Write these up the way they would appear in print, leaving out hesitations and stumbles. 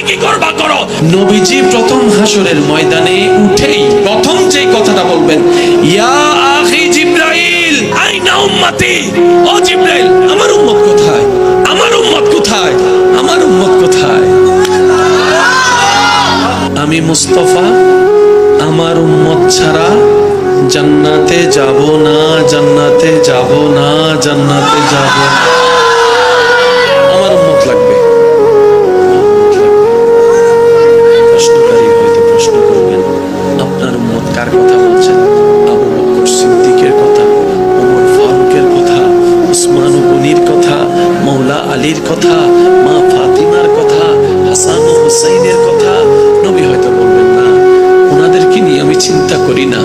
কি করবা করো। নবীজি প্রথম হাসরের ময়দানে উঠেই প্রথম যে কথাটা বলবেন, ইয়া আখি জিবরাইল আইনা উম্মতি। ও জিবরাইল, আমার উম্মত কোথায়? আমার উম্মত কোথায়? আমার উম্মত কোথায়? আমি মুস্তাফা আমার উম্মত ছাড়া জান্নাতে যাব না, জান্নাতে যাব না, জান্নাতে যাব। আমার উম্মত লাগবে। প্রশ্নকারী হয়তো প্রশ্ন করবেন, আপনার উম্মত কার কথা বলছেন? আবু বকর সিদ্দিকের কথা, ওমর ফারুকের কথা, উসমান গনির কথা, মৌলা আলীর কথা, মা ফাতিমার কথা, হাসান ও হুসাইনের কথা। নবী হয়তো বলবেন, না, ওনাদেরকে নিয়ে আমি চিন্তা করি না,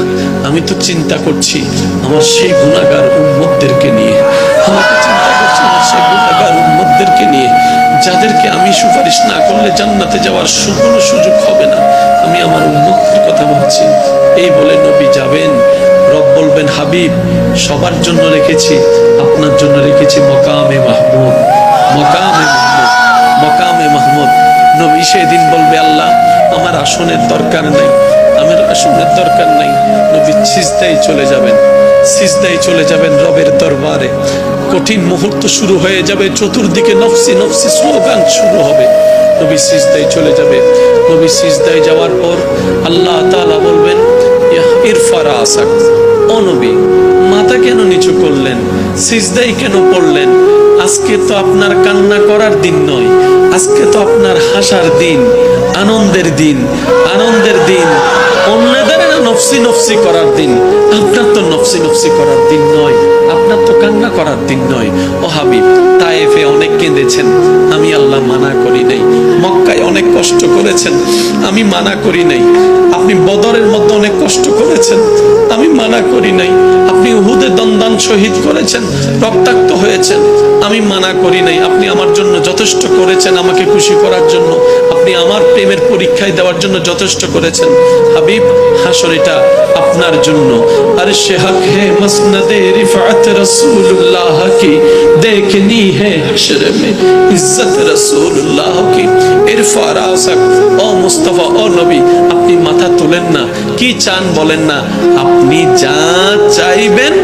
আমি তো চিন্তা করছি আমার সেই গুনাহগার উম্মতদেরকে নিয়ে। আমাকে চিন্তা করছি আমার সেই গুনাহগার উম্মতদেরকে নিয়ে, যাদেরকে আমি সুপারিশ না করলে জান্নাতে যাওয়ার কোনো সুযোগ হবে না। আমি আমার উম্মতের কথা ভাবছি। এই বলে নবী যাবেন। রব বলবেন, হাবিব, সবার জন্য রেখেছি, আপনার জন্য রেখেছি মকামে মাহমুদ, মকামে মাহমুদ, মকামে মাহমুদ। নবী সেদিন বলবে, আল্লাহ, আমার আসনের দরকার নাই, আমার আসনের দরকার নাই। নবী সিজদায় চলে যাবেন, সিজদায় চলে যাবেন রবের দরবারে। কঠিন মুহূর্ত শুরু হয়ে যাবে, চতুর্দিকে নফসি নফসি স্লোগান শুরু হবে। নবী সিজদায় চলে যাবে। নবী সিজদায় যাওয়ার পর আল্লাহ তাআলা বলবেন, ইরফা রাসাক। ও নবী, মাথা কেন নিচু করলেন? সিজদায় কেন পড়লেন? আজকে তো আপনার কান্না করার দিন নয়, আজকে তো আপনার হাসার দিন, আনন্দের দিন, আনন্দের দিন। অন্যদের নফসি নফসি করার দিন, আপনার তো নফসি নফসি করার দিন নয়, আপনার তো কান্না করার দিন নয়। ও হাবিব, তায়েফে অনেক কেঁদেছেন, আমি আল্লাহ মানা করি নাই। মক্কায় অনেক কষ্ট করেছেন, আমি মানা করি নাই। আপনি বদরের মধ্যে অনেক কষ্ট করেছেন, আমি মানা করি নাই। আপনি উহুদে দন্দান শহীদ করেছেন, রক্তাক্ত হয়েছেন, আমি মানা করি নাই। আপনি আমার জন্য যথেষ্ট করেছেন, আমাকে খুশি করার জন্য, আপনি আমার প্রেমের পরীক্ষায় দেওয়ার জন্য যথেষ্ট করেছেন। হাবিব, হাসর এটা আপনার জন্য। আর সে হক হে মসনদে রিফাত রাসূলুল্লাহ কি দেখনি হে হাসর মে ইজ্জত রাসূলুল্লাহ কি। ইরফা রাসাক। ও মুস্তাফা, ও নবী, আপনি মাথা তোলেন না, কি চান বলেন না, আপনি যা চাইবেন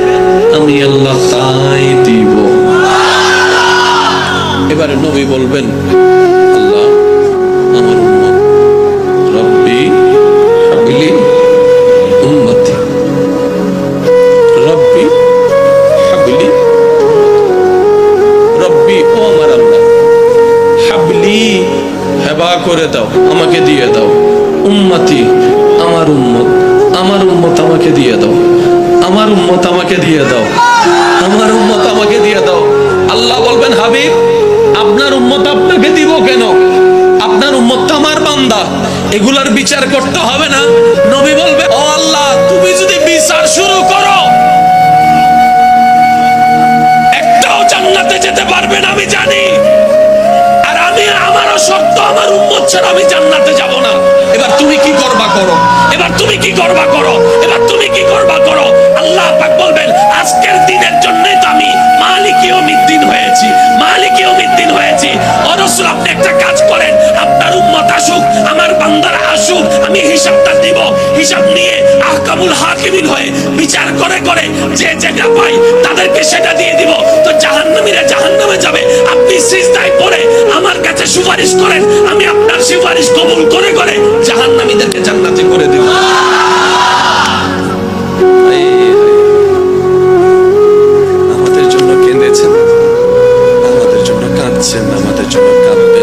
আমি আল্লাহ তাই দিব। এবারে নবী বলবেন, আল্লাহ, আমার উম্মত, রব্বি হাবলি উম্মতি, রব্বি হাবলি, রব্বি, ও আমার আল্লাহ, হাবলি, হেবা করে দাও, আমাকে দিয়ে দাও, উম্মতি, আমার উম্মত, আমার উম্মত আমাকে দিয়ে দাও, আমার উম্মত আমাকে দিয়ে দাও, আমার উম্মত আমাকে দিয়ে দাও। আল্লাহ বলবেন, হাবিব, আপনার উম্মত আপনাকে দিব কেন? আপনার উম্মত তো আমার বান্দা, এগুলার বিচার করতে হবে না। নবী বলবে, ও আল্লাহ, তুমি যদি বিচার শুরু করো, একটাও জান্নাতে যেতে পারবে না আমি জানি। আর আমি, আমারও শর্ত, আমার উম্মত ছাড়া আমি জান্নাতে যাব না। এবার তুমি কি করবা করো, এবার তুমি কি করবা করো, এবার তুমি কি করবা করো। আল্লাহ পাক বলবেন, আজকের দিনের জন্যই তো আমি মালিক ইয়াউমিদ্দিন হয়েছি, মালিক ইয়াউমিদ্দিন হয়েছি। ও রাসূল, আপনি একটা কাজ করেন, আপনার উম্মত আসুক, আমার বান্দারা আসুক, আমি হিসাবটা দিব। হিসাব নিয়ে আহকামুল হাকিমিন হয়ে বিচার করে করে যে যেটা পাই তাদেরকে সেটা দিয়ে দিব। তো জাহান্নামীরা জাহান্নামে যাবে, আপনি সিজদায় পড়ে আমার কাছে সুপারিশ করেন, আমি আপনার সুপারিশ কবুল করে করে জাহান্নামীদেরকে জান্নাতে করে দেব। আমাদের জন্য কেঁদেছেন, আমাদের জন্য কাঁদছেন, আমাদের জন্য কাঁদবেন।